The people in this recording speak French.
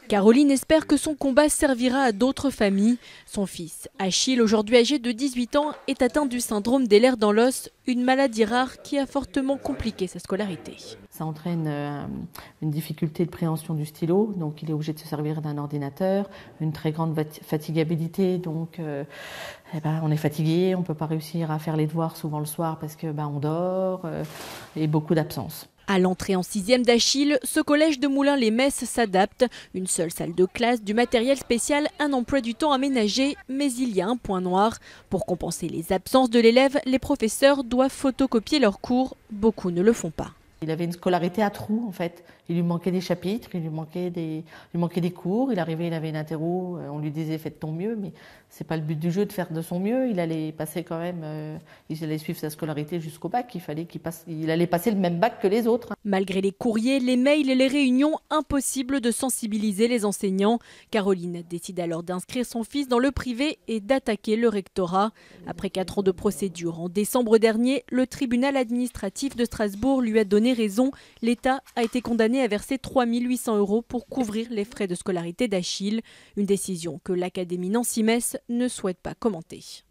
Caroline espère que son combat servira à d'autres familles. Son fils, Achille, aujourd'hui âgé de 18 ans, est atteint du syndrome des lers dans l'os, une maladie rare qui a fortement compliqué sa scolarité. Ça entraîne une difficulté de préhension du stylo, donc il est obligé de se servir d'un ordinateur, une très grande fatigabilité, donc on est fatigué, on ne peut pas réussir à faire les devoirs souvent le soir parce que on dort, et beaucoup d'absence. À l'entrée en 6e d'Achille, ce collège de Moulins-les-Metz s'adapte. Une seule salle de classe, du matériel spécial, un emploi du temps aménagé, mais il y a un point noir. Pour compenser les absences de l'élève, les professeurs doivent photocopier leurs cours. Beaucoup ne le font pas. Il avait une scolarité à trous en fait. Il lui manquait des chapitres, il lui manquait des cours. Il arrivait, il avait une interro, on lui disait fais de ton mieux, mais c'est pas le but du jeu de faire de son mieux. Il allait passer quand même, il allait suivre sa scolarité jusqu'au bac. Il allait passer le même bac que les autres. Malgré les courriers, les mails et les réunions, impossible de sensibiliser les enseignants. Caroline décide alors d'inscrire son fils dans le privé et d'attaquer le rectorat. Après 4 ans de procédure, en décembre dernier, le tribunal administratif de Strasbourg lui a donné raison. L'État a été condamné à verser 3 800 € pour couvrir les frais de scolarité d'Achille. Une décision que l'Académie Nancy-Metz ne souhaite pas commenter.